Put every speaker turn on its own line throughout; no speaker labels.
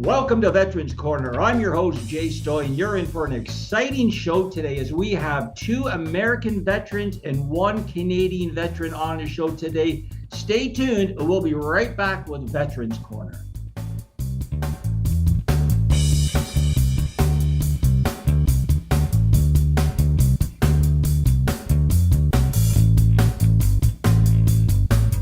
Welcome to Veterans Corner. I'm your host, Jay Stoyan. You're in for an exciting show today as we have two American veterans and one Canadian veteran on the show today. Stay tuned. We'll be right back with Veterans Corner.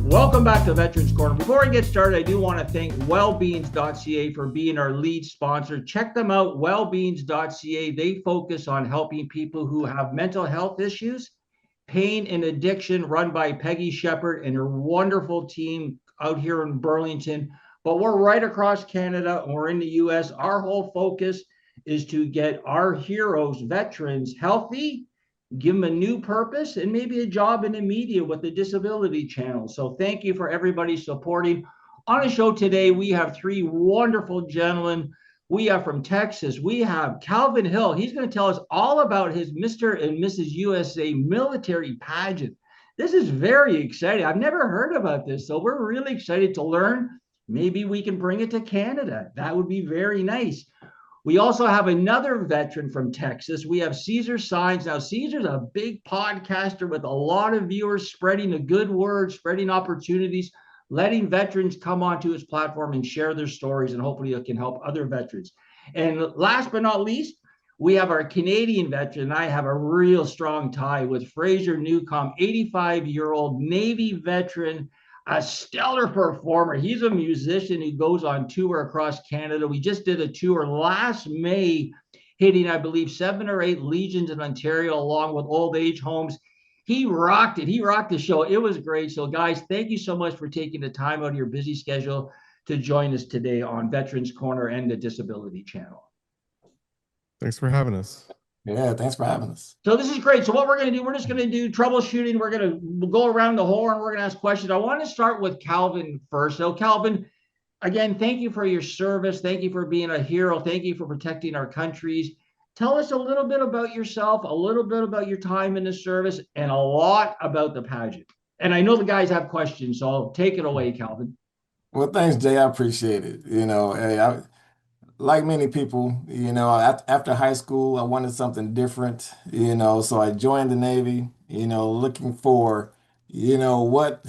Welcome back to Veterans Corner. Before I get started, I do want to thank wellbeings.ca for being our lead sponsor. Check them out, wellbeings.ca. They focus on helping people who have mental health issues, pain, and addiction, run by Peggy Shepard and her wonderful team out here in Burlington. But we're right across Canada and we're in the US. Our whole focus is to get our heroes, veterans, healthy, give them a new purpose and maybe a job in the media with the disability channel. So thank you for everybody supporting. On the show today, we have three wonderful gentlemen. We have from Texas, we have Calvin Hill. He's going to tell us all about his Mr. and Mrs. USA military pageant. This is very exciting. I've never heard about this, so we're really excited to learn. Maybe we can bring it to Canada. That would be very nice. We also have another veteran from Texas. We have Cesar Signs. Now, Cesar's a big podcaster with a lot of viewers, spreading a good word, spreading opportunities, letting veterans come onto his platform and share their stories, and hopefully it can help other veterans. And last but not least, we have our Canadian veteran. I have a real strong tie with Fraser Newcomb, 85-year-old Navy veteran, a stellar performer. He's a musician who goes on tour across Canada. We just did a tour last May, hitting, I believe, 7 or 8 legions in Ontario, along with old age homes. He rocked it. He rocked the show. It was great. So, guys, thank you so much for taking the time out of your busy schedule to join us today on Veterans Corner and the Disability Channel.
Thanks for having us.
Yeah, thanks for having us.
So this is great. So what we're going to do, we're just going to do troubleshooting. We're going to go around the horn. We're going to ask questions. I want to start with Calvin first. So Calvin, again, thank you for your service. Thank you for being a hero. Thank you for protecting our countries. Tell us a little bit about yourself, a little bit about your time in the service, and a lot about the pageant. And I know the guys have questions, so I'll take it away, Calvin.
Well, thanks, Jay. I appreciate it. Hey, like many people, after high school, I wanted something different, so I joined the Navy, looking for, what,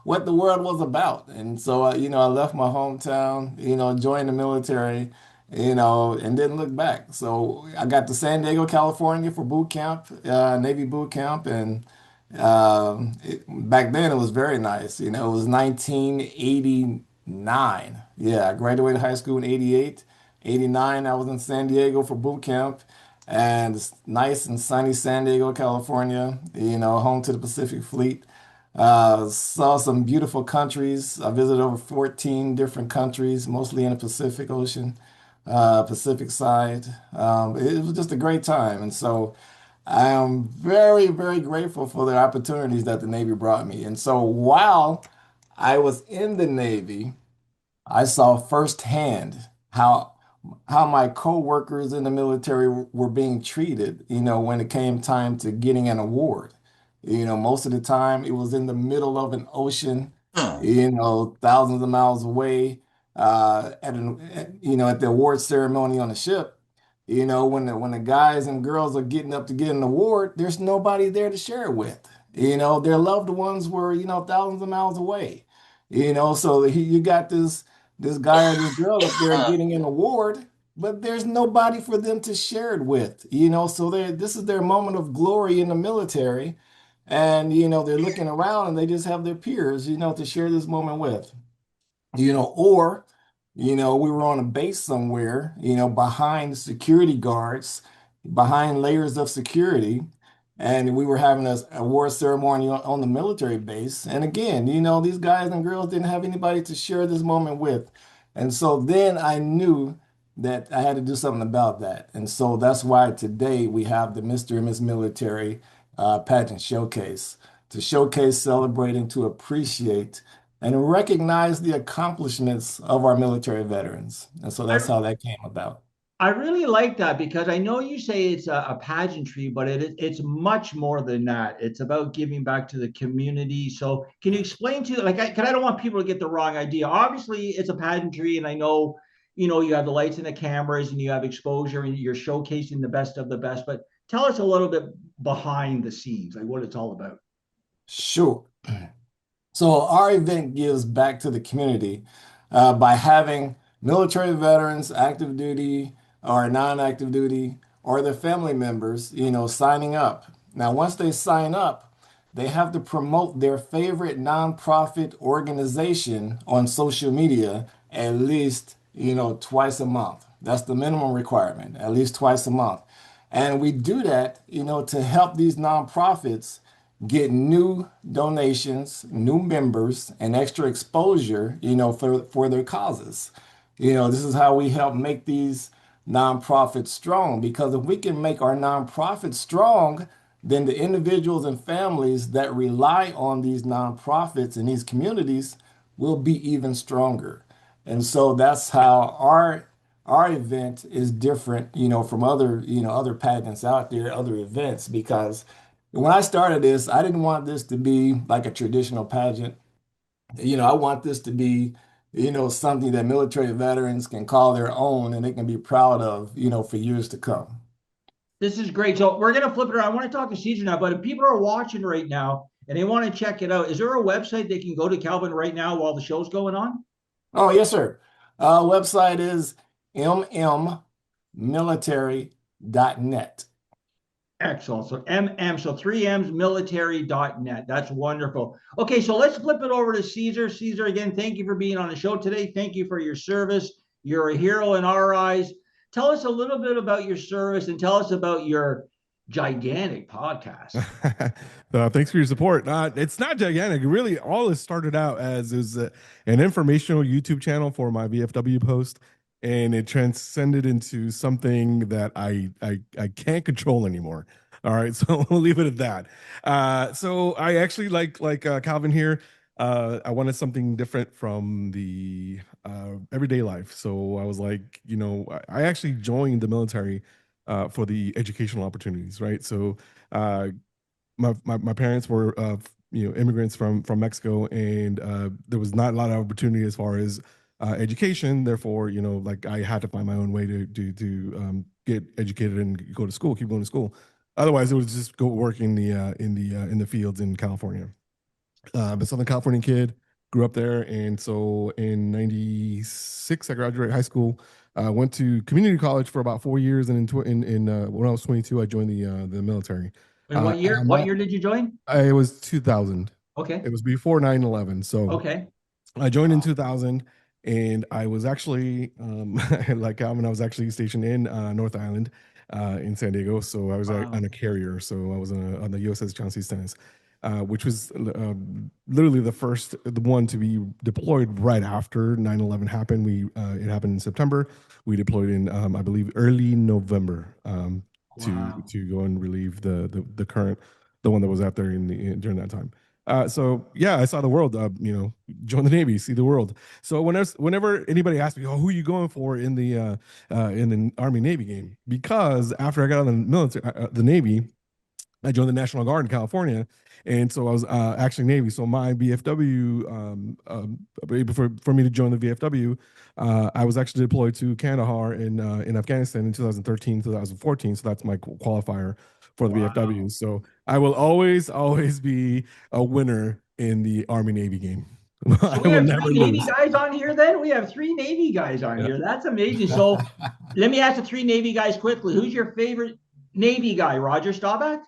what the world was about. And so, I left my hometown, joined the military, and didn't look back. So I got to San Diego, California for boot camp, Navy boot camp. And back then it was very nice. It was 1989. Yeah, I graduated high school in 88. 89, I was in San Diego for boot camp. And it's nice and sunny San Diego, California, home to the Pacific Fleet. Saw some beautiful countries. I visited over 14 different countries, mostly in the Pacific Ocean, Pacific side. It was just a great time. And so I am very, very grateful for the opportunities that the Navy brought me. And so while I was in the Navy, I saw firsthand how my coworkers in the military were being treated, when it came time to getting an award. Most of the time it was in the middle of an ocean, thousands of miles away, at the award ceremony on the ship. When the guys and girls are getting up to get an award, there's nobody there to share it with. Their loved ones were, thousands of miles away. So you got this guy or this girl up there getting an award, but there's nobody for them to share it with. So this is their moment of glory in the military. And, they're looking around and they just have their peers, to share this moment with. Or we were on a base somewhere, behind security guards, behind layers of security, and we were having a award ceremony on the military base. And again, these guys and girls didn't have anybody to share this moment with. And so then I knew that I had to do something about that. And so that's why today we have the Mr. and Miss Military Pageant Showcase, to showcase, celebrate, and to appreciate and recognize the accomplishments of our military veterans. And so that's how that came about.
I really like that because I know you say it's a pageantry, but it's much more than that. It's about giving back to the community. So can you explain to like I don't want people to get the wrong idea. Obviously, it's a pageantry, and I know you have the lights and the cameras, and you have exposure, and you're showcasing the best of the best. But tell us a little bit behind the scenes, like what it's all about.
Sure. So our event gives back to the community by having military veterans, active duty or non-active duty, or their family members, signing up. Now, once they sign up, they have to promote their favorite nonprofit organization on social media at least, twice a month. That's the minimum requirement, at least twice a month. And we do that, to help these nonprofits get new donations, new members, and extra exposure, for their causes. This is how we help make these nonprofits strong because if we can make our nonprofits strong, then the individuals and families that rely on these nonprofits and these communities will be even stronger. And so that's how our event is different, from other pageants out there, other events, because when I started this, I didn't want this to be like a traditional pageant. I want this to be, something that military veterans can call their own and they can be proud of, for years to come.
This is great. So we're gonna flip it around. I want to talk to Cesar now, but if people are watching right now and they want to check it out, is there a website they can go to, Calvin, right now while the show's going on?
Oh, yes, sir. Website is mmmilitary.net.
Excellent. So so 3M's military.net. That's wonderful. Okay, so let's flip it over to Cesar. Cesar, again, thank you for being on the show today. Thank you for your service. You're a hero in our eyes. Tell us a little bit about your service and tell us about your gigantic podcast.
Thanks for your support. It's not gigantic. Really, all this started out as is an informational YouTube channel for my VFW post, and it transcended into something that I can't control anymore. All right, so we'll leave it at that. So I actually like Calvin here. I wanted something different from the everyday life. So I was like, I actually joined the military for the educational opportunities, right? So my parents were immigrants from Mexico, and there was not a lot of opportunity as far as education. Therefore, like I had to find my own way to get educated and go to school, keep going to school. Otherwise, it was just go work in the fields in California. I'm a Southern California kid, grew up there, and so in '96 I graduated high school. Went to community college for about 4 years, and when I was 22, I joined the military.
And what year? What year did you join?
It was 2000.
Okay.
It was before 9/11. So
Okay.
I joined in 2000, and I was actually, like Calvin, I was actually stationed in North Island in San Diego. So I was
Wow.
on a carrier. So I was on the USS John C. Stennis, which was literally the one to be deployed right after 9/11 happened. It happened in September. We deployed in, I believe, early November
Wow.
to go and relieve the current, the one that was out there during that time. So yeah, I saw the world. Join the Navy, see the world. So whenever anybody asks me, "Oh, who are you going for in the Army Navy game?" Because after I got out of the military, the Navy, I joined the National Guard in California, and so I was actually Navy. So my VFW, for me to join the VFW, I was actually deployed to Kandahar in Afghanistan in 2013, 2014. So that's my qualifier for the
Wow.
VFW. So I will always be a winner in the Army Navy game.
So
I
we
will
have
never
three Navy
lose.
guys on here then? We have three Navy guys on
Yeah.
here. That's amazing. So let me ask the three Navy guys quickly. Who's your favorite Navy guy? Roger Staubach?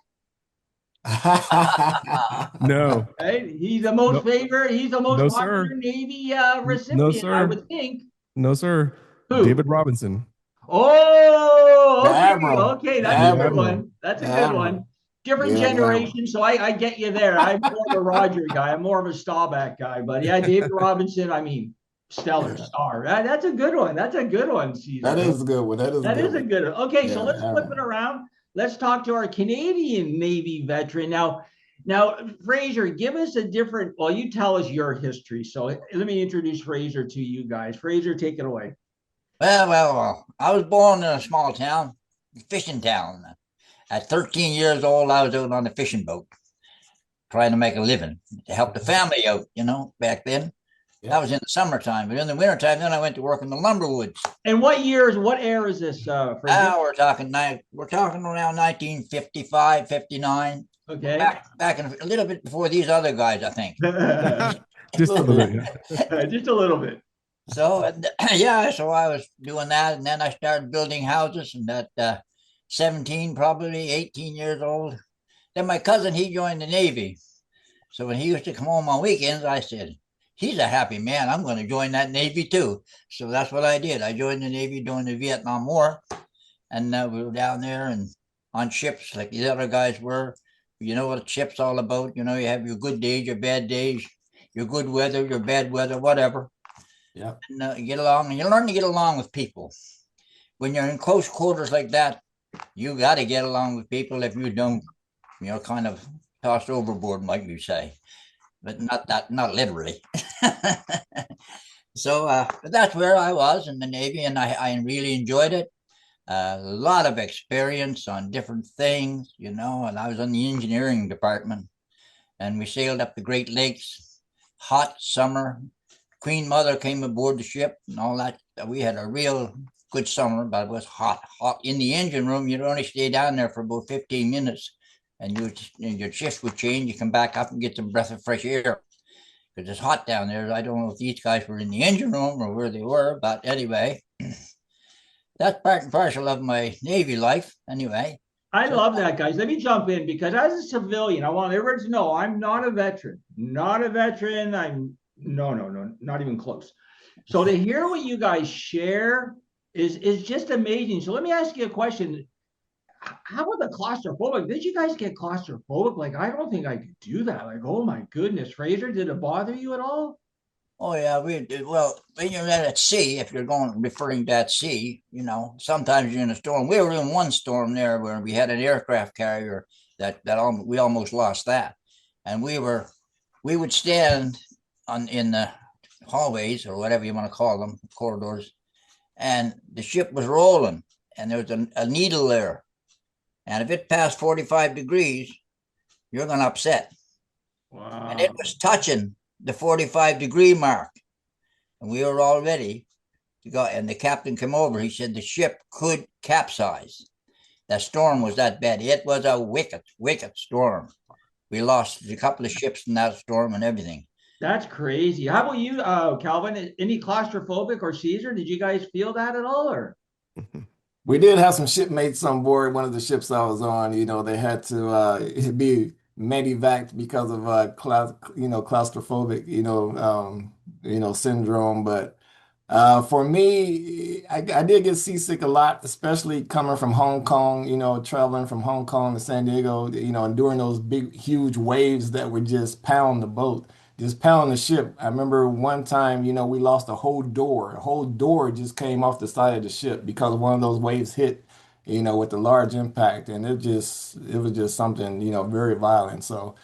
No,
Right? He's the most
no,
favorite. He's the most
no,
popular
sir.
Navy
No,
recipient, I
sir.
would think.
No, sir.
Who?
David Robinson,
The
Oh, okay.
Admiral.
Okay.
The
That's a
the
good
Admiral.
Admiral.
one. That's
The
a good one.
Admiral.
Different
Yeah, the Admiral.
generation. So I get you there. I'm more of a Roger guy. I'm more of a Staubach guy. But yeah, David Robinson, I mean, stellar
Yeah.
star. That's a good one. That's a good one,
That
Caesar.
is a good one. That is a
That
good
is a
one.
good one. Okay, so
Yeah,
let's
the
flip it
Admiral.
around. Let's talk to our Canadian Navy veteran. Now, Fraser, give us a different, well, you tell us your history. So let me introduce Fraser to you guys. Fraser, take it away.
Well. I was born in a small town, fishing town. At 13 years old, I was out on a fishing boat trying to make a living to help the family out, back then. That
Yeah.
was in the summertime. But in the wintertime, then I went to work in the lumber woods.
And what era is this, Fraser?
Now we're talking around 1955, 59.
Okay.
Back in a little bit before these other guys, I think.
Just a little bit. Yeah.
Just a little bit.
So yeah, so I was doing that, and then I started building houses, and at 17, probably 18 years old. Then my cousin, he joined the Navy. So when he used to come home on weekends, I said, he's a happy man. I'm going to join that Navy too. So that's what I did. I joined the Navy during the Vietnam War, and we were down there and on ships like the other guys were. You know what a ship's all about. You have your good days, your bad days, your good weather, your bad weather, whatever.
Yeah.
And you get along, and you learn to get along with people. When you're in close quarters like that, you got to get along with people. If you don't, kind of tossed overboard, might you say, but not literally. So but that's where I was in the Navy, and I really enjoyed it. A lot of experience on different things, and I was on the engineering department, and we sailed up the Great Lakes, hot summer. Queen Mother came aboard the ship and all that. We had a real good summer, but it was hot. In the engine room. You'd only stay down there for about 15 minutes, and your shift would change. You come back up and get some breath of fresh air because it's hot down there. I don't know if these guys were in the engine room or where they were, but anyway, that's part and parcel of my Navy life. Anyway,
I love that, guys. Let me jump in because as a civilian, I want everyone to know I'm not a veteran. Not a veteran. I'm no, not even close. So to hear what you guys share is just amazing. So let me ask you a question. How about the claustrophobic? Did you guys get claustrophobic? Like, I don't think I could do that. Like, oh my goodness, Fraser, did it bother you at all?
oh yeah, we did. Well, when you're at sea, if you're referring to at sea, sometimes you're in a storm. We were in one storm there where we had an aircraft carrier we almost lost that, and we would stand in the hallways or whatever you want to call them, corridors, and the ship was rolling, and there was a needle there, and if it passed 45 degrees, you're going to upset.
Wow.
And it was touching the 45-degree mark, and we were all ready to go. And the captain came over. He said the ship could capsize. That storm was that bad. It was a wicked storm. We lost a couple of ships in that storm and everything.
That's crazy. How about you, Calvin? Any claustrophobic or Cesar? Did you guys feel that at all, or?
We did have some shipmates on board one of the ships I was on. They had to be medevaced because of claustrophobic, syndrome. But for me, I did get seasick a lot, especially coming from Hong Kong, traveling from Hong Kong to San Diego, and during those big, huge waves that would just pound the boat, just pound the ship. I remember one time, we lost a whole door. A whole door just came off the side of the ship because one of those waves hit, with a large impact. And it was just something, very violent. So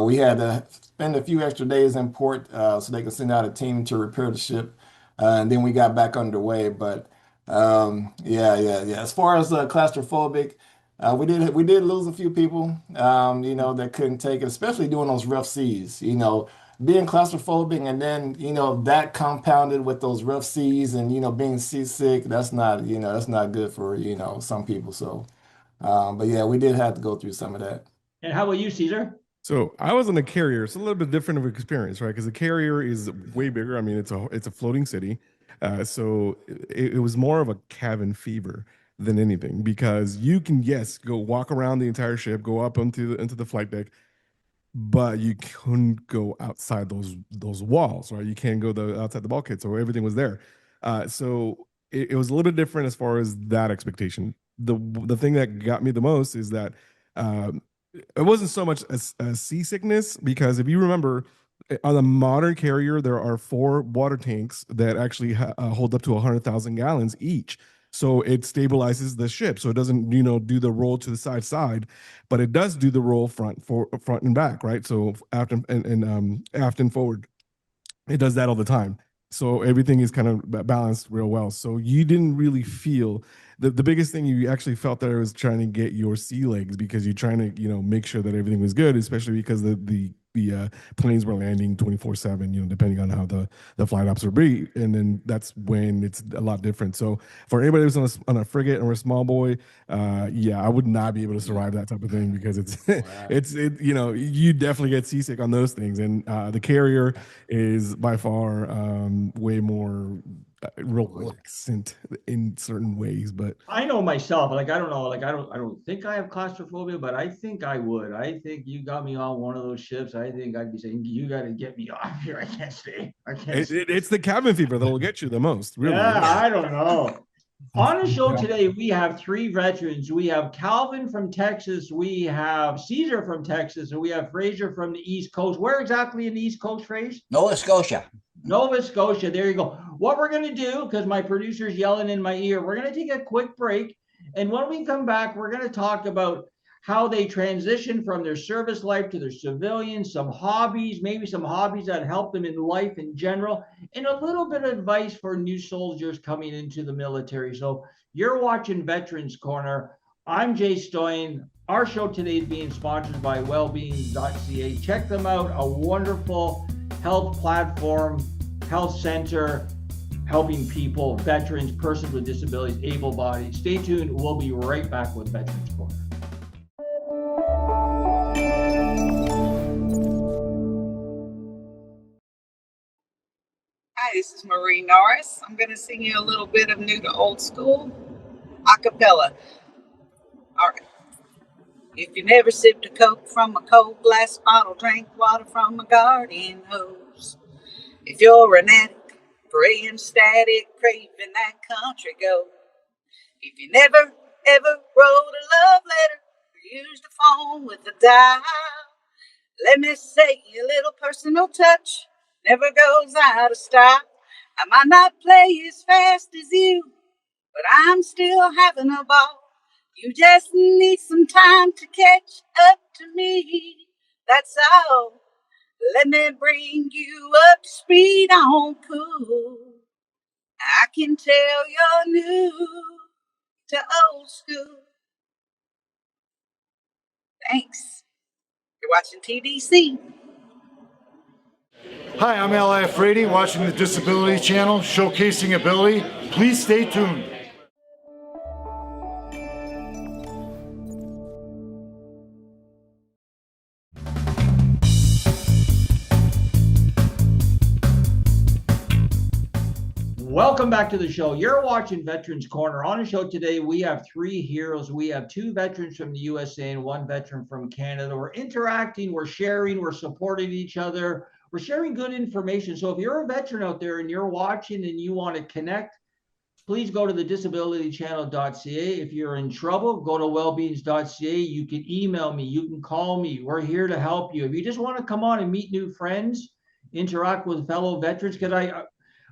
we had to spend a few extra days in port so they could send out a team to repair the ship. And then we got back underway. But yeah. As far as claustrophobic, we did lose a few people, that couldn't take it, especially during those rough seas. Being claustrophobic, and then that compounded with those rough seas, and being seasick. That's not good for some people. So, but yeah, we did have to go through some of that.
And how about you, Cesar?
So I was in a carrier. It's a little bit different of an experience, right? Because the carrier is way bigger. I mean, it's a floating city. So it was more of a cabin fever than anything because you can, yes, go walk around the entire ship, go up into the flight deck, but you couldn't go outside those walls, right? You can't go outside the bulkhead, so everything was there. So it was a little bit different as far as that expectation. The thing that got me the most is that it wasn't so much a seasickness, because if you remember, on a modern carrier, there are 4 water tanks that actually hold up to 100,000 gallons each. So it stabilizes the ship, so it doesn't, do the roll to the side, but it does do the roll front and back, right? So aft and forward, it does that all the time. So everything is kind of balanced real well. So you didn't really feel the biggest thing you actually felt that I was trying to get your sea legs because you're trying to, make sure that everything was good, especially because the planes were landing 24/7, depending on how the flight ops are be. And then that's when it's a lot different. So for anybody who's on a frigate or a small boy, yeah, I would not be able to survive that type of thing because you definitely get seasick on those things. And the carrier is by far way more relaxant in certain ways, but
I know myself, like I don't know, like I don't think I have claustrophobia, but I think I would. I think you got me on one of those ships. I think I'd be saying, you got to get me off here. I can't stay. I can't stay.
it's the cabin fever that'll get you the most, really.
Yeah, I don't know. On the show today, we have three veterans. We have Calvin from Texas, we have Cesar from Texas, and we have Fraser from the East Coast. Where exactly in the East Coast, Fraser?
Nova Scotia.
Nova Scotia. There you go. What we're going to do, because my producer's yelling in my ear, we're going to take a quick break. And when we come back, we're going to talk about how they transition from their service life to their civilian, some hobbies, maybe some hobbies that help them in life in general, and a little bit of advice for new soldiers coming into the military. So you're watching Veterans Corner. I'm Jay Stoyan. Our show today is being sponsored by wellbeing.ca. Check them out. A wonderful health platform, health center, helping people, veterans, persons with disabilities, able-bodied. Stay tuned. We'll be right back with Veterans Corner.
Hi, this is Marie Norris. I'm going to sing you a little bit of New to Old School a cappella. All right. If you never sipped a Coke from a cold glass bottle, drank water from a garden hose. If you're an addict, praying static, craving that country gold. If you never, ever wrote a love letter or used a phone with a dial, let me say a little personal touch never goes out of style. I might not play as fast as you, but I'm still having a ball. You just need some time to catch up to me, that's all. Let me bring you up to speed on cool. I can tell you're new to old school. Thanks. You're watching TDC.
Hi, I'm L.I. Frady, watching the Disability Channel, showcasing ability. Please stay tuned.
Welcome back to the show. You're watching Veterans Corner. On the show today, we have three heroes. We have two veterans from the USA and one veteran from Canada. We're interacting, we're sharing, we're supporting each other. We're sharing good information. So if you're a veteran out there and you're watching and you want to connect, please go to the disabilitychannel.ca. If you're in trouble, go to wellbeings.ca. You can email me, you can call me. We're here to help you. If you just want to come on and meet new friends, interact with fellow veterans, because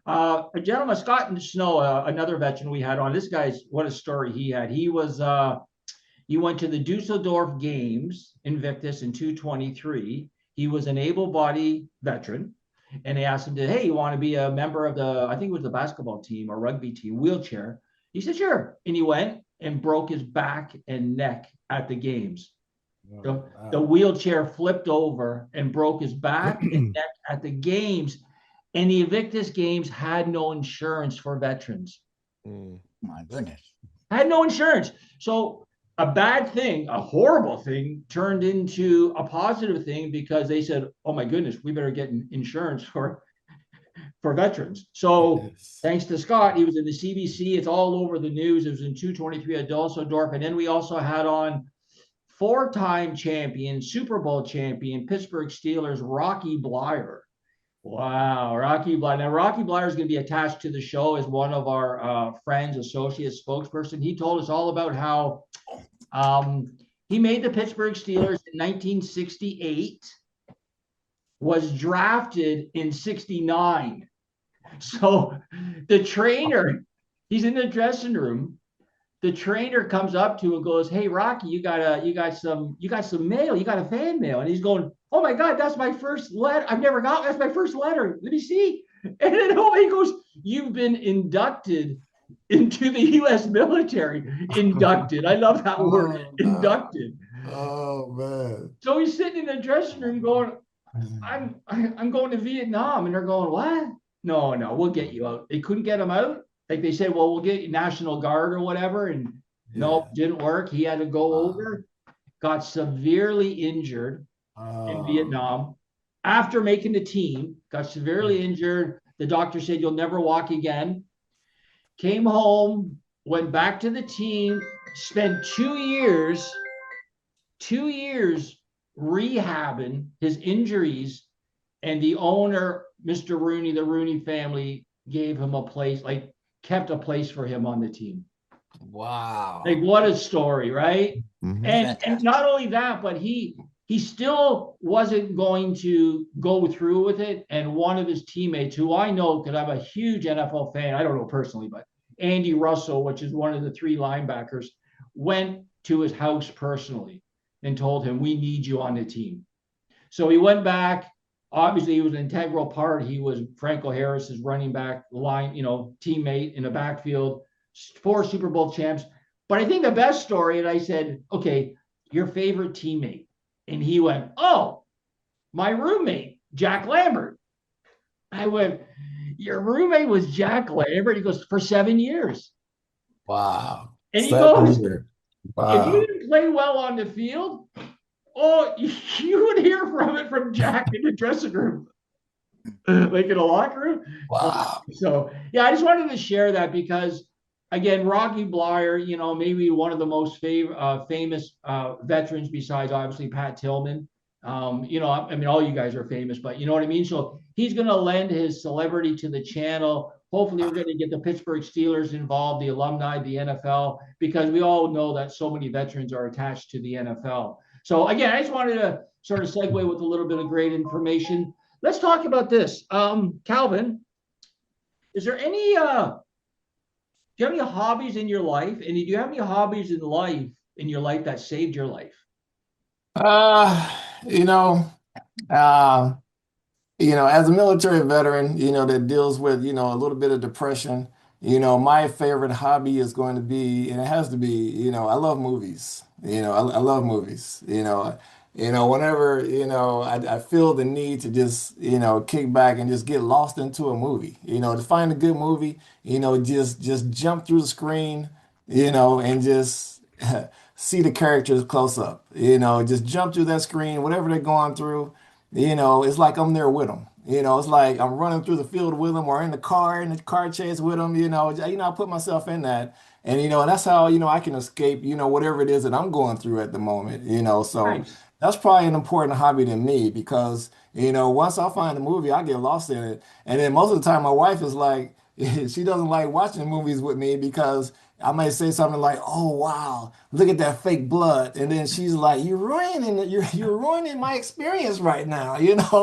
a gentleman, Scott Snow, another veteran we had on. This guy's, what a story he had. He went to the Dusseldorf Games Invictus in 223. He was an able-bodied veteran, and they asked him to, hey, you want to be a member of the, I think it was the basketball team or rugby team, wheelchair? He said, sure. And he went and broke his back and neck at the games. The wheelchair flipped over and broke his back and neck at the games. And the Invictus Games had no insurance for veterans.
My goodness.
Had no insurance. So a bad thing, a horrible thing, turned into a positive thing because they said, oh my goodness, we better get insurance for veterans. So thanks to Scott, he was in the CBC. It's all over the news. It was in 223 at Dusseldorf. And then we also had on four-time champion, Super Bowl champion, Pittsburgh Steelers, Rocky Blyer. Wow, Rocky Blyer. Now, Rocky Blyer is going to be attached to the show as one of our friends, associate spokesperson. He told us all about how he made the Pittsburgh Steelers in 1968, was drafted in 69. So the trainer, he's in the dressing room. The trainer comes up to him and goes, hey, Rocky, you got some mail. You got a fan mail. And he's going, oh my God, that's my first letter. I've never got, that's my first letter. Let me see. And then he goes, "You've been inducted into the U.S. military." Inducted. I love that word.
Oh, no.
Inducted.
Oh, man.
So he's sitting in the dressing room going, I'm going to Vietnam. And they're going, "What? No, no, we'll get you out." They couldn't get him out. Like they said, "Well, we'll get you National Guard or whatever." And no,
Yeah.
didn't work. He had to go
Wow.
over, got severely injured in
Oh,
Vietnam. After making the team, got severely injured. The doctor said, "You'll never walk again." Came home, went back to the team, spent 2 years, 2 years rehabbing his injuries. And the owner, Mr. Rooney, the Rooney family, gave him a place, like kept a place for him on the team. Like
wow.
what a story, right?
Mhm.
And not only that, but he still wasn't going to go through with it. And one of his teammates, who I know because I'm a huge NFL fan, I don't know personally, but Andy Russell, which is one of the three linebackers, went to his house personally and told him, "We need you on the team." So he went back. Obviously, he was an integral part. He was Franco Harris's running back line, teammate in the backfield, 4 Super Bowl champs. But I think the best story, and I said, "Okay, your favorite teammate." And he went, "Oh, my roommate, Jack Lambert." I went, "Your roommate was Jack Lambert?" He goes, "For 7 years."
Wow.
And he
7
goes,
years.
"If you
Wow.
didn't play well on the field, oh, you would hear from it from Jack in the dressing room." Like in a locker room.
Wow.
So yeah, I just wanted to share that because again, Rocky Blyer, maybe one of the most famous veterans besides obviously Pat Tillman. I mean, all you guys are famous, but you know what I mean. So he's going to lend his celebrity to the channel. Hopefully, we're going to get the Pittsburgh Steelers involved, the alumni, the NFL, because we all know that so many veterans are attached to the NFL. So again, I just wanted to sort of segue with a little bit of great information. Let's talk about this. Calvin, is there any do you have any hobbies in your life? And do you have any hobbies in your life that saved your life?
Uh, you know, uh, as a military veteran, that deals with, a little bit of depression, my favorite hobby is going to be, and it has to be, I love movies. I love movies. Whenever, I feel the need to just, kick back and just get lost into a movie, to find a good movie, just jump through the screen, and just see the characters close up, just jump through that screen, whatever they're going through. It's like I'm there with them. It's like I'm running through the field with them or in the car chase with them. I put myself in that, and that's how I can escape. Whatever it is that I'm going through at the moment. So
Nice.
that's probably an important hobby to me because once I find a movie, I get lost in it, and then most of the time my wife is like, she doesn't like watching movies with me because I might say something like, "Oh wow, look at that fake blood," and then she's like, You're ruining my experience right now."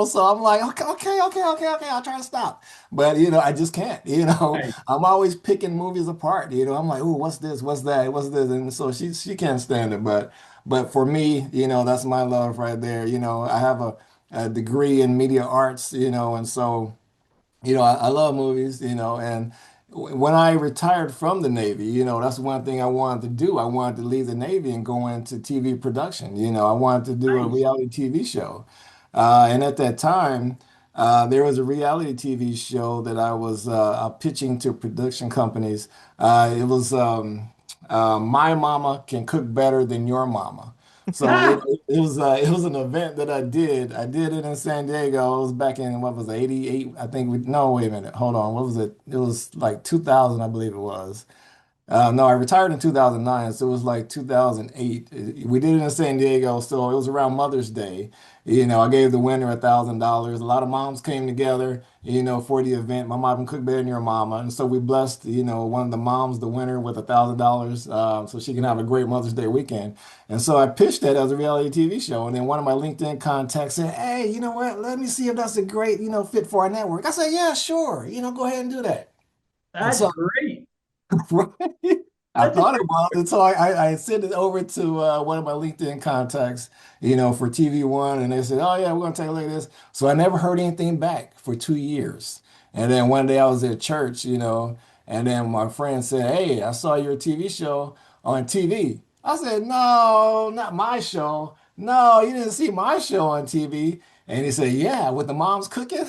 So I'm like, "Okay, okay, okay, okay, okay, I'll try to stop," but I just can't.
Nice.
I'm always picking movies apart. I'm like, "Oh, what's this? What's that? What's this?" And so she can't stand it, but for me, that's my love right there. I have a degree in media arts, and so. I love movies, and when I retired from the Navy, that's one thing I wanted to do. I wanted to leave the Navy and go into TV production. I wanted to do a
Nice.
reality TV show. And at that time, there was a reality TV show that I was pitching to production companies. It was My Mama Can Cook Better Than Your Mama. So it,
Ah,
it was an event that I did. I did it in San Diego. It was back in what was it, 88? I think no, wait a minute. Hold on. What was it? It was like 2000, I believe it was. No, I retired in 2009, so it was like 2008. We did it in San Diego, so it was around Mother's Day. I gave the winner $1,000. A lot of moms came together, for the event. My mom can cook better than your mama, and so we blessed, one of the moms, the winner, with $1,000, so she can have a great Mother's Day weekend. And so I pitched that as a reality TV show, and then one of my LinkedIn contacts said, "Hey, you know what? Let me see if that's a great, fit for our network." I said, "Yeah, sure. Go ahead and do that." And
that's
so
great.
right? I
That's a
thought it was, and so I sent it over to one of my LinkedIn contacts, for TV1, and they said, "Oh yeah, we're gonna take a look at this." So I never heard anything back for 2 years, and then one day I was at church, and then my friend said, "Hey, I saw your TV show on TV." I said, "No, not my show. No, you didn't see my show on TV." And he said, "Yeah, with the moms cooking."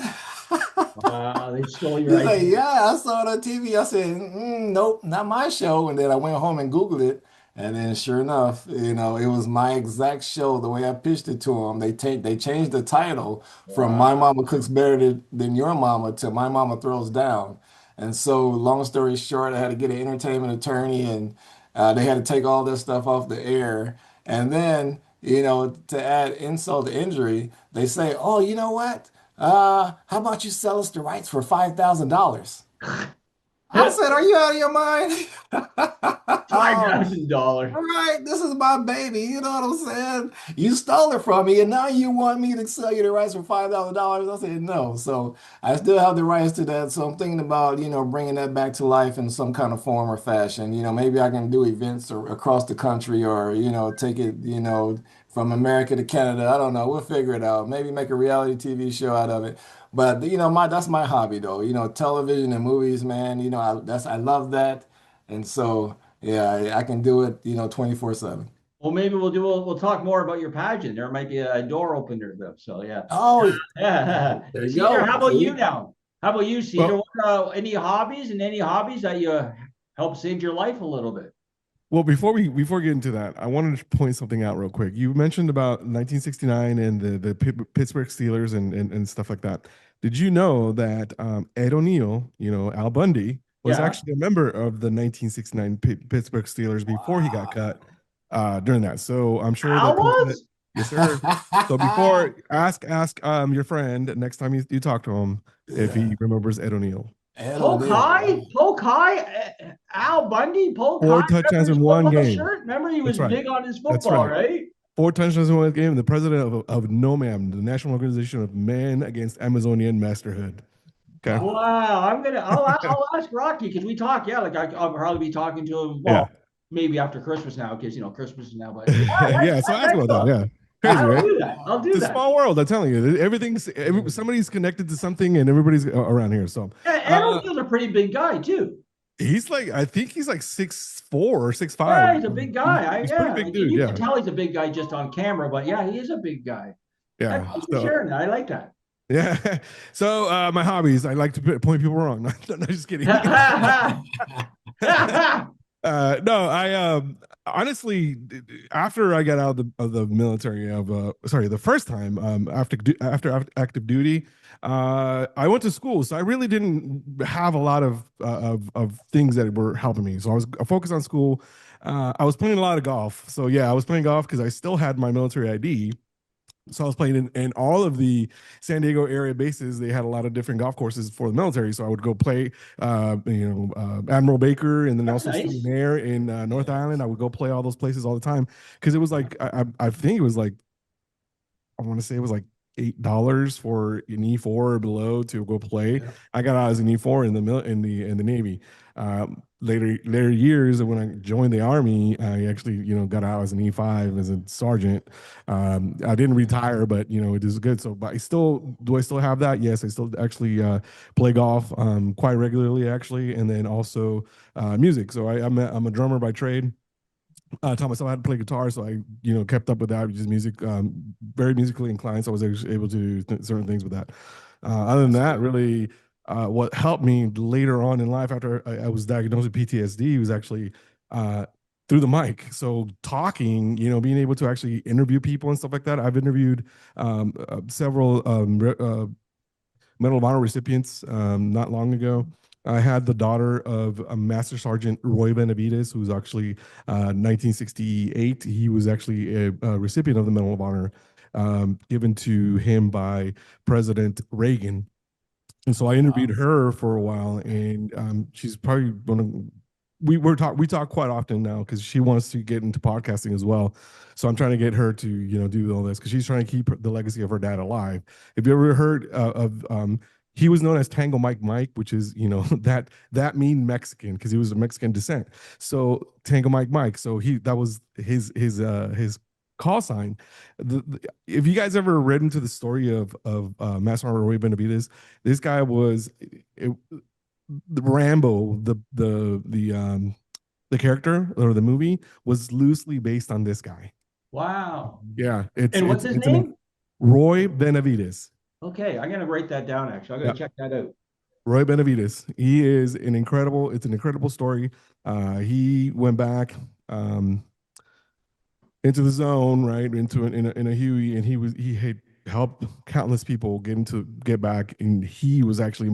wow, they stole your
He's like,
idea.
yeah, I saw it on TV. I said, nope, not my show. And then I went home and Googled it. And then sure enough, it was my exact show, the way I pitched it to them. They changed the title from My
Wow.
Mama Cooks Better Than Your Mama to My Mama Throws Down. And so, long story short, I had to get an entertainment attorney and they had to take all this stuff off the air. And then, to add insult to injury, they say, oh, you know what? How about you sell us the rights for $5,000? I said, are you out of your mind?
$5,000.
All right, this is my baby. You know what I'm saying? You stole it from me, and now you want me to sell you the rights for $5,000. I said no. So I still have the rights to that. So I'm thinking about, bringing that back to life in some kind of form or fashion. Maybe I can do events across the country, or take it, from America to Canada. I don't know. We'll figure it out. Maybe make a reality TV show out of it. But my that's my hobby though. Television and movies, man. I love that, and so. Yeah, I can do it, 24/7.
Well, maybe we'll talk more about your pageant. There might be a door opener though. So yeah.
Oh,
Yeah.
there you
Cesar,
go.
how about you
See?
now? How about you, Cesar?
Well,
Any hobbies that you help save your life a little bit?
well, before we get into that, I wanted to point something out real quick. You mentioned about 1969 and the Pittsburgh Steelers and stuff like that. Did you know that Ed O'Neill, Al Bundy, was
Yeah.
actually a member of the 1969 Pittsburgh Steelers before he got cut during that? So I'm sure
Al
that proves that.
was?
Yes, sir. So before ask your friend next time you talk to him if he remembers Ed O'Neill.
Ed
Polk
O'Neill,
High?
wow.
Polk High? Al Bundy? Polk High?
4 touchdowns
Remember his
in one
football
game.
shirt? Remember he was
That's right.
big on his
That's
football,
right.
right?
4 touchdowns in one game. The president of NOMAM, the National Organization of Men Against Amazonian Masterhood. Okay.
Wow. I'll ask Rocky because we talk. Yeah, like I'll probably be talking to him.
Yeah.
Well, maybe after Christmas now because Christmas is now. But yeah,
Yeah. So ask about that. Yeah. Crazy,
I'll
right?
do that. I'll do
It's a
that.
small world. I'm telling you. Somebody's connected to something, and everybody's around here. So
Yeah, Ed O'Neill's a pretty big guy too.
I think he's like 6'4" or 6'5".
Yeah, he's a big guy.
He's
Yeah,
pretty big
like,
dude.
you
Yeah.
can tell he's a big guy just on camera, but yeah, he is a big guy.
Yeah.
Thanks for sharing that. I like that.
Yeah. So my hobbies, I like to point people wrong. No, just kidding. No, I honestly, after I got out of the military, the first time after active duty, I went to school, so I really didn't have a lot of things that were helping me. So I was focused on school. I was playing a lot of golf. So yeah, I was playing golf because I still had my military ID. So I was playing in all of the San Diego area bases. They had a lot of different golf courses for the military. So I would go play, Admiral Baker, and then
That's
also
nice.
Stoyan Air in North Island. I would go play all those places all the time because it was like I think it was like I want to say it was like $8 for an E4 or below to go play.
Yeah.
I got out as an E4 in the Navy. Later years when I joined the Army, I actually got out as an E5 as a sergeant. I didn't retire, but it is good. So, but I still have that? Yes, I still actually play golf quite regularly actually, and then also music. So I'm a drummer by trade. Taught myself how to play guitar, so I kept up with that, just music, very musically inclined, so I was actually able to do certain things with that. Other than that, really, what helped me later on in life after I was diagnosed with PTSD was actually through the mic. So talking, being able to actually interview people and stuff like that. I've interviewed several Medal of Honor recipients not long ago. I had the daughter of a Master Sergeant Roy Benavides, who's actually 1968. He was actually a recipient of the Medal of Honor given to him by President Reagan. And so I interviewed her for a while, and she's probably one of we talk quite often now because she wants to get into podcasting as well. So I'm trying to get her to do all this because she's trying to keep the legacy of her dad alive. Have you ever heard of he was known as Tango Mike, which is, that mean Mexican because he was of Mexican descent. So Tango Mike. So that was his call sign. If you guys ever read into the story of Master Roy Benavides, this guy was Rambo, the character or the movie was loosely based on this guy.
Wow.
Yeah,
And what's his name?
Roy Benavides.
Okay, I'm gonna write that down. Actually, I'm gonna check that out.
Roy Benavides. He is an incredible. It's an incredible story. He went back into the zone, right, into in a Huey, and he had helped countless people get back, and he was actually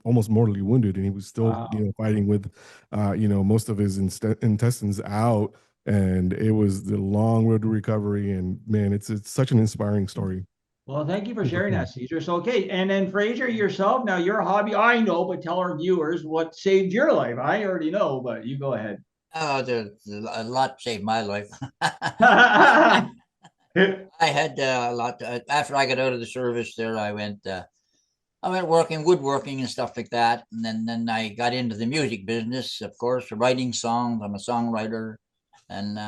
almost mortally wounded, and he was still fighting with, most of his intestines out, and it was the long road to recovery. And man, it's such an inspiring story.
Well, thank you for sharing that, Cesar. So, okay. And then Fraser, yourself, now your hobby, I know, but tell our viewers what saved your life. I already know, but you go ahead.
Oh, there's a lot saved my life.
I
I had a lot. After I got out of the service there, I went working, woodworking and stuff like that. And then I got into the music business, of course, writing songs. I'm a songwriter and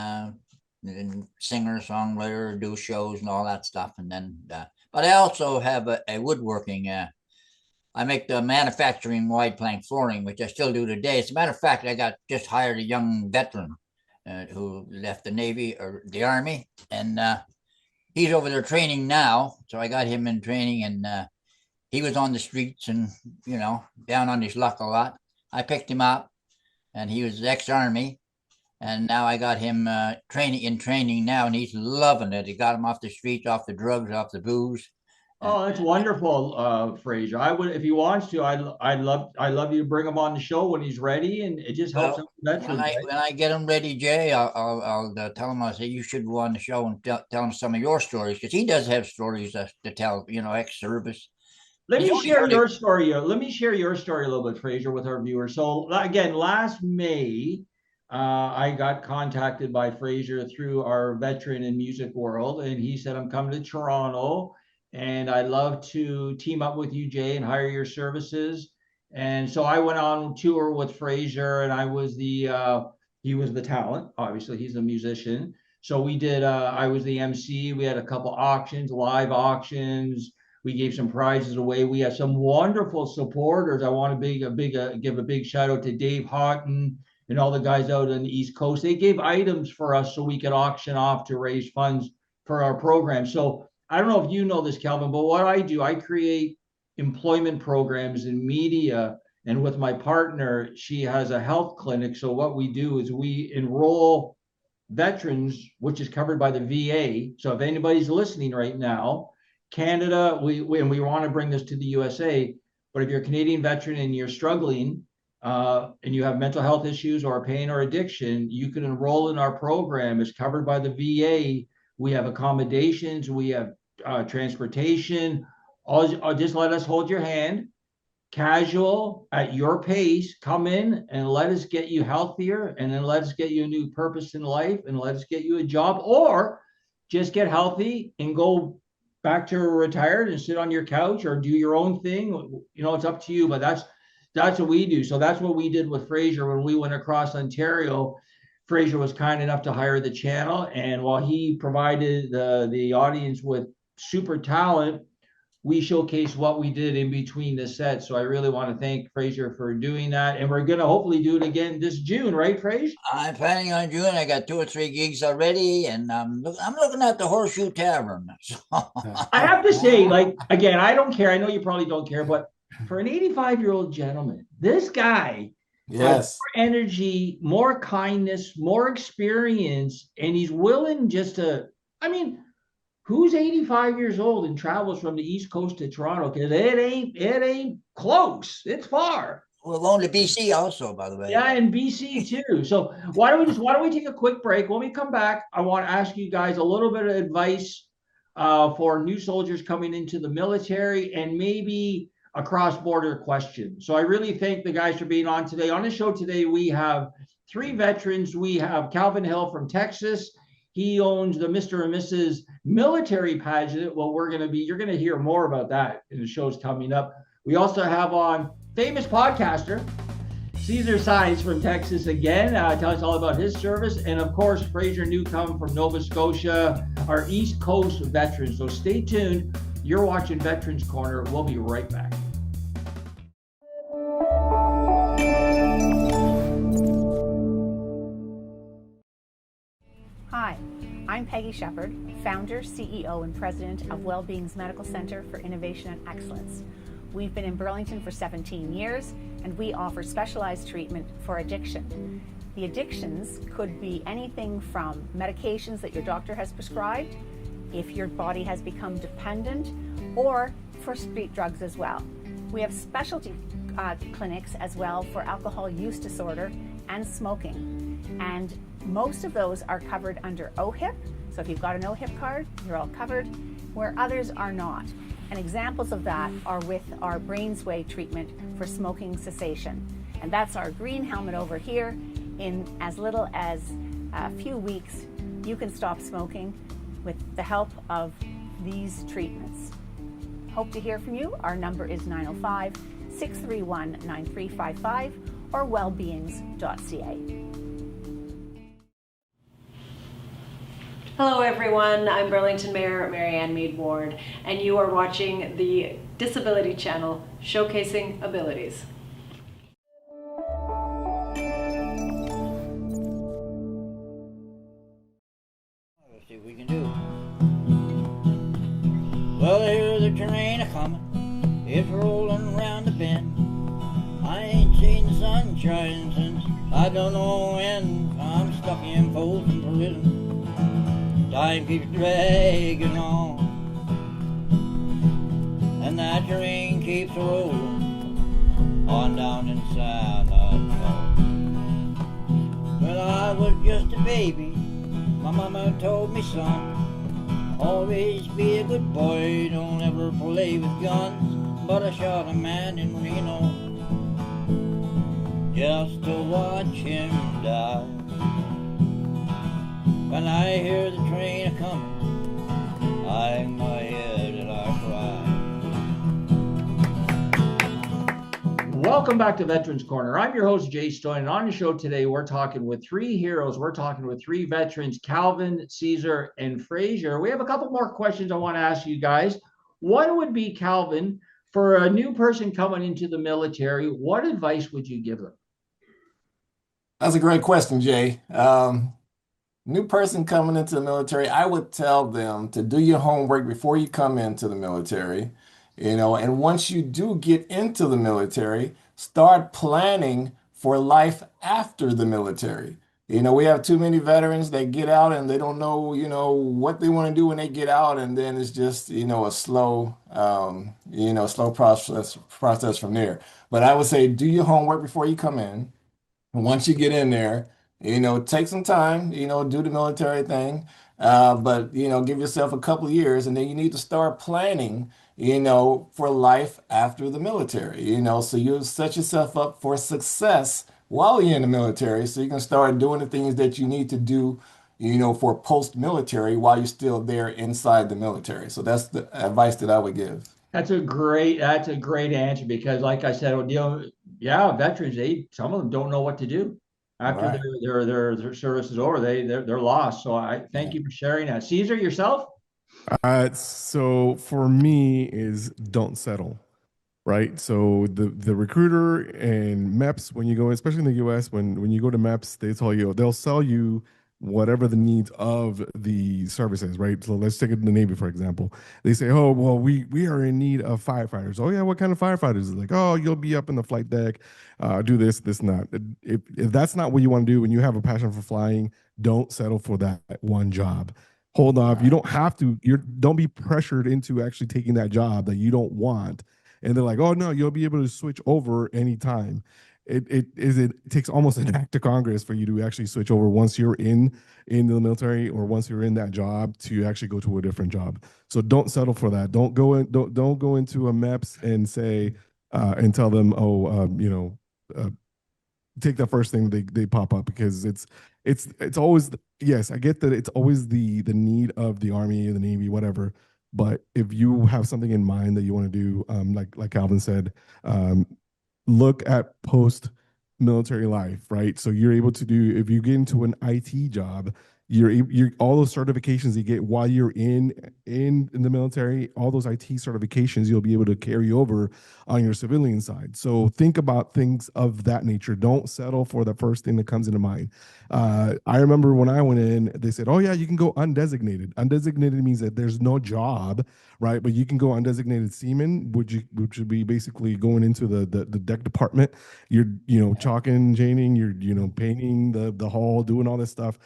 singer, songwriter, do shows and all that stuff. And then, but I also have a woodworking. I make the manufacturing wide plank flooring, which I still do today. As a matter of fact, I just hired a young veteran who left the Navy or the Army, and he's over there training now. So I got him in training, and he was on the streets and, down on his luck a lot. I picked him up, and he was ex-Army. And now I got him training now, and he's loving it. He got him off the streets, off the drugs, off the booze.
Oh, that's wonderful, Fraser. I would, if he wants to, I'd love you to bring him on the show when he's ready, and it just helps veterans.
When I get him ready, Jay, I'll tell him. I'll say you should go on the show and tell him some of your stories, because he does have stories to tell. Ex-service.
Let me share your story. Let me share your story a little bit, Fraser, with our viewers. So again, last May, I got contacted by Fraser through our veteran in music world, and he said, "I'm coming to Toronto, and I'd love to team up with you, Jay, and hire your services." And so I went on tour with Fraser, and I was he was the talent. Obviously, he's a musician. So we did. I was the MC. We had a couple auctions, live auctions. We gave some prizes away. We have some wonderful supporters. I want to give a big shout out to Dave Houghton and all the guys out on the East Coast. They gave items for us so we could auction off to raise funds for our program. So I don't know if you know this, Calvin, but what I do, I create employment programs in media. And with my partner, she has a health clinic. So what we do is we enroll veterans, which is covered by the VA. So if anybody's listening right now, Canada, we want to bring this to the USA. But if you're a Canadian veteran and you're struggling, and you have mental health issues or pain or addiction, you can enroll in our program. It's covered by the VA. We have accommodations. We have transportation. Just let us hold your hand, casual, at your pace. Come in and let us get you healthier, and then let us get you a new purpose in life, and let us get you a job, or just get healthy and go back to retired and sit on your couch or do your own thing. It's up to you, but that's what we do. So that's what we did with Fraser when we went across Ontario. Fraser was kind enough to hire the channel, and while he provided the audience with super talent, we showcased what we did in between the sets. So I really want to thank Fraser for doing that, and we're going to hopefully do it again this June, right, Fraser?
I'm planning on June. I got 2 or 3 gigs already, and I'm looking at the Horseshoe Tavern. So.
I have to say, again, I don't care. I know you probably don't care, but for an 85-year-old gentleman, this guy has more energy, more kindness, more experience, and he's willing just to, who's 85 years old and travels from the East Coast to Toronto? Because it ain't close. It's far.
We're going to BC also, by the way.
Yeah, and BC too. So why don't we take a quick break? When we come back, I want to ask you guys a little bit of advice for new soldiers coming into the military, and maybe a cross-border question. So I really thank the guys for being on today. On the show today, we have 3 veterans. We have Calvin Hill from Texas. He owns the Mr. and Mrs. Military Pageant. Well, you're going to hear more about that in the shows coming up. We also have on famous podcaster, Cesar Science from Texas again. Tell us all about his service. And of course, Fraser Newcomb from Nova Scotia, our East Coast veterans. So stay tuned. You're watching Veterans Corner. We'll be right back.
Hi, I'm Peggy Shepard, founder, CEO, and president of Wellbeing's Medical Center for Innovation and Excellence. We've been in Burlington for 17 years, and we offer specialized treatment for addiction. The addictions could be anything from medications that your doctor has prescribed, if your body has become dependent, or for street drugs as well. We have specialty clinics as well for alcohol use disorder and smoking. And most of those are covered under OHIP. So if you've got an OHIP card, you're all covered, where others are not. And examples of that are with our BrainsWay treatment for smoking cessation. And that's our green helmet over here. In as little as a few weeks, you can stop smoking with the help of these treatments. Hope to hear from you. Our number is 905-631-9355 or wellbeings.ca.
Hello everyone, I'm Burlington Mayor Marianne Mead Ward, and you are watching the Disability Channel, showcasing abilities.
Let's see what we can do. Well, here's the train a-comin', it's rolling around the bend. I ain't seen the sunshine since I don't know when. I'm stuck in Folsom Prison. Time keeps dragging on, and that train keeps rolling on down in San Antonio. When I was just a baby, my mama told me, son, always be a good boy, don't ever play with guns. But I shot a man in Reno just to watch him die. When I hear the train a-comin', I hang my head and I cry.
Welcome back to Veterans Corner. I'm your host, Jay Stoyan. And on the show today, we're talking with three heroes. We're talking with three veterans, Calvin, Cesar, and Fraser. We have a couple more questions I want to ask you guys. One would be, Calvin, for a new person coming into the military, what advice would you give them?
That's a great question, Jay. New person coming into the military, I would tell them to do your homework before you come into the military, and once you do get into the military, start planning for life after the military. We have too many veterans that get out and they don't know, what they want to do when they get out, and then it's just, a slow, slow process from there. But I would say do your homework before you come in. And once you get in there, take some time, do the military thing, but, give yourself a couple of years, and then you need to start planning, for life after the military, so you set yourself up for success while you're in the military, so you can start doing the things that you need to do, for post-military while you're still there inside the military. So that's the advice that I would give.
That's a great answer, because like I said, veterans, some of them don't know what to do after
Right.
their service is over. They're lost. So I thank you for sharing that. Cesar, yourself?
So for me is don't settle, right? So the recruiter and MEPS, when you go, especially in the US, when you go to MEPS, they'll sell you whatever the needs of the service is, right? So let's take it in the Navy, for example. They say, oh, well, we are in need of firefighters. Oh yeah, what kind of firefighters? Like, oh, you'll be up in the flight deck, do this, not. If that's not what you want to do, when you have a passion for flying, don't settle for that one job. Hold off. You don't have to, don't be pressured into actually taking that job that you don't want. And they're like, oh no, you'll be able to switch over anytime. It takes almost an act of Congress for you to actually switch over once you're in the military, or once you're in that job, to actually go to a different job. So don't settle for that. Don't go into a MEPS and say and tell them, take the first thing they pop up, because it's always, yes, I get that it's always the need of the Army, the Navy, whatever, But if you have something in mind that you want to do, like Calvin said, um, look at post military life, right? So you're able to do, if you get into an IT job, you're all those certifications you get while you're in the military, all those IT certifications you'll be able to carry over on your civilian side. So think about things of that nature. Don't settle for the first thing that comes into mind. I remember when I went in, they said, "Oh yeah, you can go undesignated." Undesignated means that there's no job, right? But you can go undesignated seaman, which would be basically going into the deck department. You're chalking, chaining, you're painting the hull, doing all this stuff.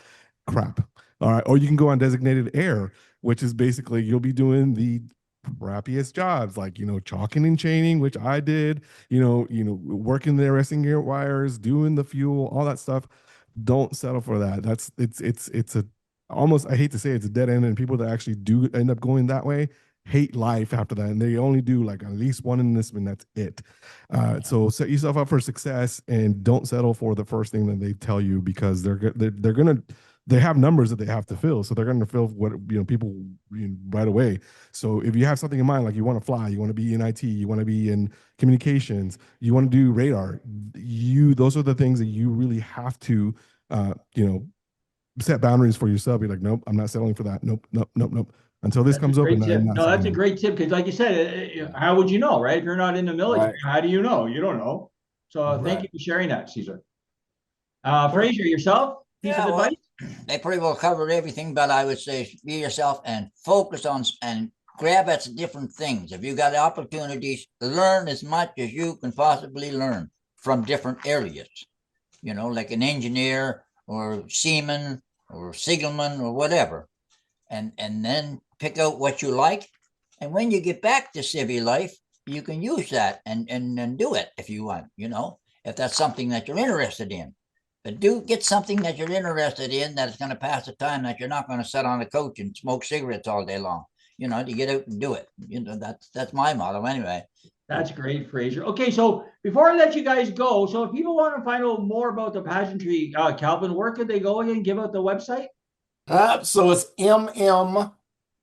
Crap. All right. Or you can go on designated air, which is basically you'll be doing the crappiest jobs like chalking and chaining, which I did, working the arresting gear wires, doing the fuel, all that stuff. Don't settle for that. It's a almost, I hate to say it's a dead end, and people that actually do end up going that way hate life after that, and they only do like at least one enlistment. That's it. So set yourself up for success and don't settle for the first thing that they tell you, because they're gonna, they have numbers that they have to fill, so they're going to fill what people right away. So if you have something in mind, like you want to fly, you want to be in IT, you want to be in communications, you want to do radar, those are the things that you really have to set boundaries for yourself. Be like, nope, I'm not settling for that. Nope, nope, nope, nope. Until this comes open.
No, that's a great tip, because like you said, how would you know, right? If you're not in the military, right, how do you know? You don't know. So thank you for sharing that, Cesar. Fraser, yourself? Piece of advice?
They pretty well covered everything, but I would say be yourself and focus on and grab at different things. If you got opportunities, learn as much as you can possibly learn from different areas, like an engineer or seaman or signalman or whatever, and then pick out what you like. And when you get back to civil life, you can use that and do it if you want, if that's something that you're interested in. But do get something that you're interested in that's going to pass the time, that you're not going to sit on a couch and smoke cigarettes all day long. To get out and do it. That's my motto anyway.
That's great, Fraser. Okay, so before I let you guys go, so if people want to find out more about the pageantry, Calvin, where could they go again? Give out the website.
So it's MM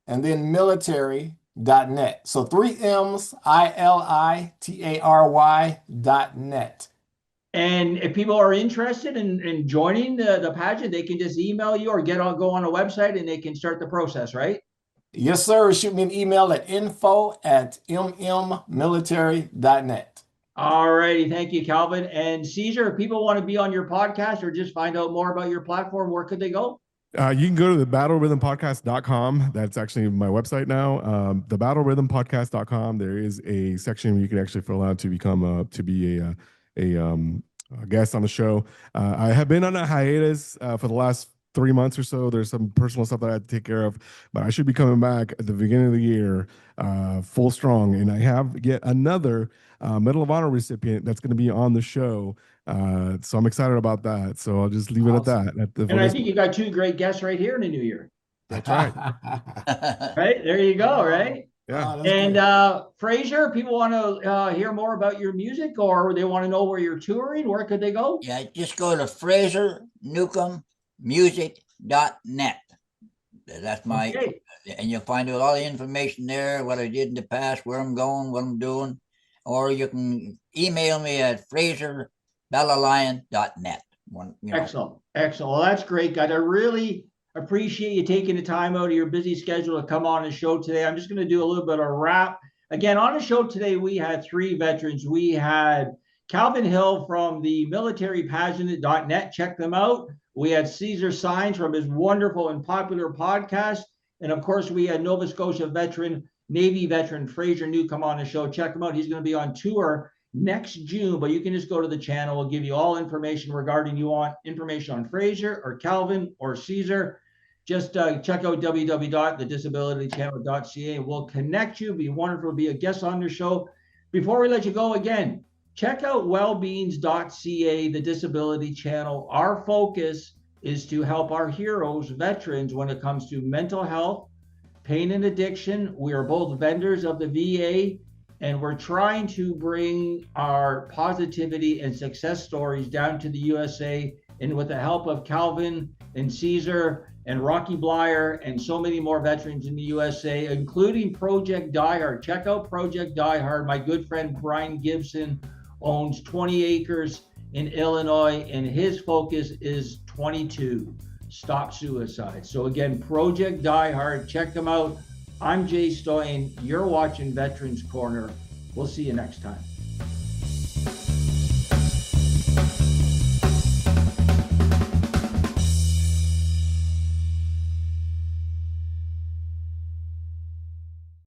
and then military.net. So 3 M's, ILITARY.net.
And if people are interested in joining the pageant, they can just email you or go on a website and they can start the process, right?
Yes, sir. Shoot me an email at info@mmmilitary.net.
All righty. Thank you, Calvin. And Cesar, if people want to be on your podcast or just find out more about your platform, where could they go?
You can go to the battlerhythmpodcast.com. That's actually my website now. The battlerhythmpodcast.com. There is a section where you can actually fill out to become to be a guest on the show. I have been on a hiatus for the last 3 months or so. There's some personal stuff that I had to take care of, but I should be coming back at the beginning of the year, full strong. And I have yet another Medal of Honor recipient that's going to be on the show. So I'm excited about that. So I'll just leave it at that.
And I think you got 2 great guests right here in the new year.
That's right.
Right, there you go, right?
Yeah.
And Fraser, people want to hear more about your music, or they want to know where you're touring, where could they go?
Yeah, just go to FraserNewcombMusic.net. That's my, and you'll find out all the information there, what I did in the past, where I'm going, what I'm doing. Or you can email me at FraserBellalion.net.
Excellent. Well, that's great, guys. I really appreciate you taking the time out of your busy schedule to come on the show today. I'm just going to do a little bit of wrap. Again, on the show today, we had 3 veterans. We had Calvin Hill from the militarypageant.net. Check them out. We had Cesar Signs from his wonderful and popular podcast. And of course, we had Nova Scotia veteran, Navy veteran, Fraser Newcomb on the show. Check him out. He's going to be on tour next June, but you can just go to the channel. We'll give you all information regarding you want information on Fraser or Calvin or Cesar. Just check out www.thedisabilitychannel.ca. We'll connect you. It'd be wonderful to be a guest on the show. Before we let you go again, check out wellbeings.ca, the disability channel. Our focus is to help our heroes, veterans, when it comes to mental health, pain and addiction. We are both vendors of the VA, and we're trying to bring our positivity and success stories down to the USA. And with the help of Calvin and Cesar, and Rocky Blyer and so many more veterans in the USA, including Project Diehard. Check out Project Diehard. My good friend Brian Gibson owns 20 acres in Illinois, and his focus is 22, stop suicide. So again, Project Diehard, check them out. I'm Jay Stoyan. You're watching Veterans Corner. We'll see you next time.